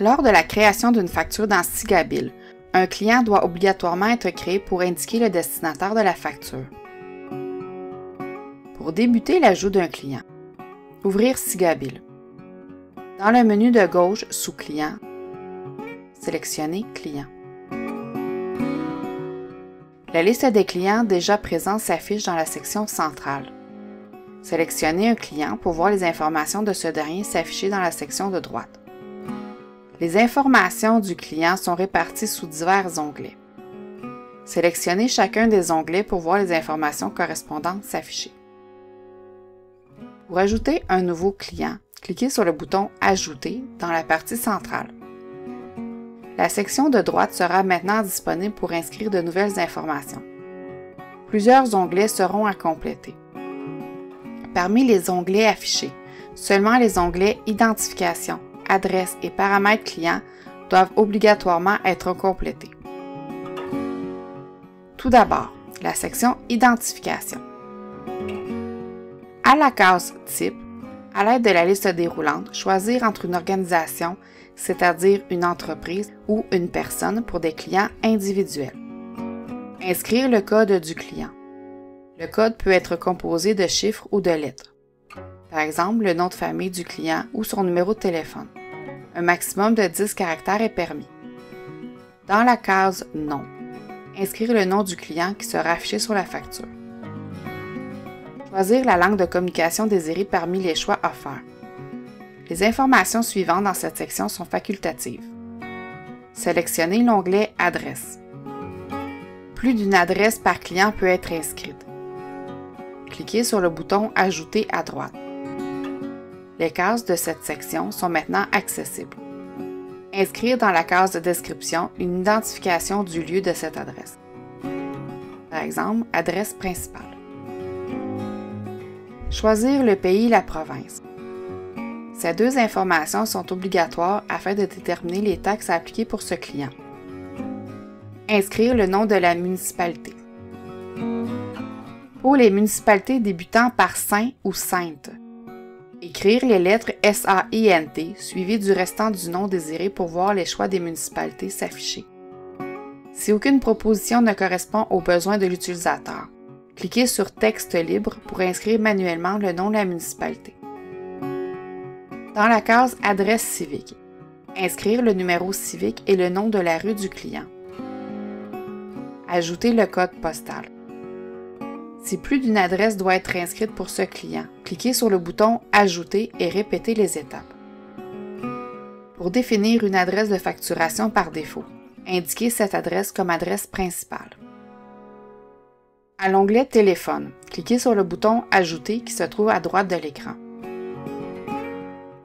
Lors de la création d'une facture dans Sigabil, un client doit obligatoirement être créé pour indiquer le destinataire de la facture. Pour débuter l'ajout d'un client, ouvrir Sigabil. Dans le menu de gauche sous Client, sélectionnez Client. La liste des clients déjà présents s'affiche dans la section centrale. Sélectionnez un client pour voir les informations de ce dernier s'afficher dans la section de droite. Les informations du client sont réparties sous divers onglets. Sélectionnez chacun des onglets pour voir les informations correspondantes s'afficher. Pour ajouter un nouveau client, cliquez sur le bouton « Ajouter » dans la partie centrale. La section de droite sera maintenant disponible pour inscrire de nouvelles informations. Plusieurs onglets seront à compléter. Parmi les onglets affichés, seulement les onglets « Identification », adresse et paramètres clients doivent obligatoirement être complétés. Tout d'abord, la section Identification. À la case Type, à l'aide de la liste déroulante, choisir entre une organisation, c'est-à-dire une entreprise ou une personne pour des clients individuels. Inscrire le code du client. Le code peut être composé de chiffres ou de lettres. Par exemple, le nom de famille du client ou son numéro de téléphone. Un maximum de 10 caractères est permis. Dans la case « Nom », inscrire le nom du client qui sera affiché sur la facture. Choisir la langue de communication désirée parmi les choix offerts. Les informations suivantes dans cette section sont facultatives. Sélectionnez l'onglet « Adresse ». Plus d'une adresse par client peut être inscrite. Cliquez sur le bouton « Ajouter » à droite. Les cases de cette section sont maintenant accessibles. Inscrire dans la case de description une identification du lieu de cette adresse. Par exemple, adresse principale. Choisir le pays et la province. Ces deux informations sont obligatoires afin de déterminer les taxes à appliquer pour ce client. Inscrire le nom de la municipalité. Pour les municipalités débutant par Saint ou Sainte, écrire les lettres SAINT suivies du restant du nom désiré pour voir les choix des municipalités s'afficher. Si aucune proposition ne correspond aux besoins de l'utilisateur, cliquez sur Texte libre pour inscrire manuellement le nom de la municipalité. Dans la case Adresse civique, inscrire le numéro civique et le nom de la rue du client. Ajouter le code postal. Si plus d'une adresse doit être inscrite pour ce client, cliquez sur le bouton « Ajouter » et répétez les étapes. Pour définir une adresse de facturation par défaut, indiquez cette adresse comme adresse principale. À l'onglet « Téléphone », cliquez sur le bouton « Ajouter » qui se trouve à droite de l'écran.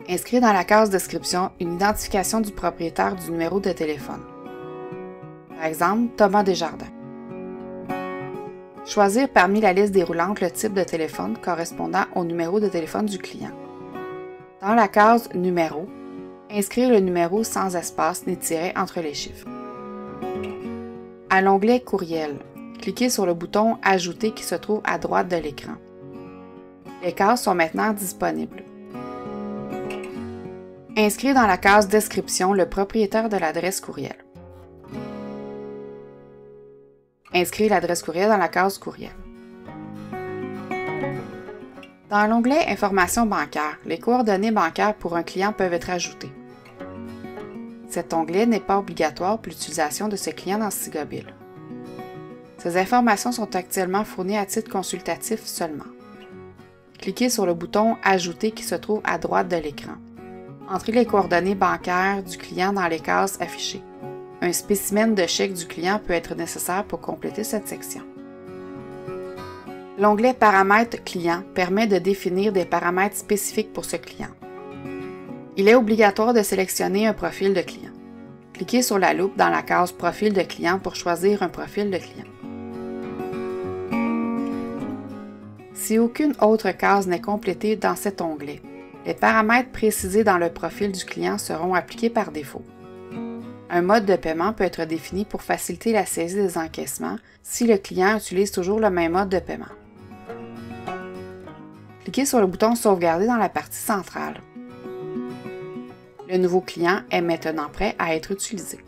Inscrire dans la case Description une identification du propriétaire du numéro de téléphone. Par exemple, Thomas Desjardins. Choisir parmi la liste déroulante le type de téléphone correspondant au numéro de téléphone du client. Dans la case « Numéro », inscrire le numéro sans espace ni tiret entre les chiffres. À l'onglet « Courriel », cliquez sur le bouton « Ajouter » qui se trouve à droite de l'écran. Les cases sont maintenant disponibles. Inscrire dans la case « Description » le propriétaire de l'adresse courriel. Inscrire l'adresse courriel dans la case « Courriel ». Dans l'onglet « Informations bancaires », les coordonnées bancaires pour un client peuvent être ajoutées. Cet onglet n'est pas obligatoire pour l'utilisation de ce client dans Sigabil. Ces informations sont actuellement fournies à titre consultatif seulement. Cliquez sur le bouton « Ajouter » qui se trouve à droite de l'écran. Entrez les coordonnées bancaires du client dans les cases affichées. Un spécimen de chèque du client peut être nécessaire pour compléter cette section. L'onglet « Paramètres client » permet de définir des paramètres spécifiques pour ce client. Il est obligatoire de sélectionner un profil de client. Cliquez sur la loupe dans la case « Profil de client » pour choisir un profil de client. Si aucune autre case n'est complétée dans cet onglet, les paramètres précisés dans le profil du client seront appliqués par défaut. Un mode de paiement peut être défini pour faciliter la saisie des encaissements si le client utilise toujours le même mode de paiement. Cliquez sur le bouton « Sauvegarder » dans la partie centrale. Le nouveau client est maintenant prêt à être utilisé.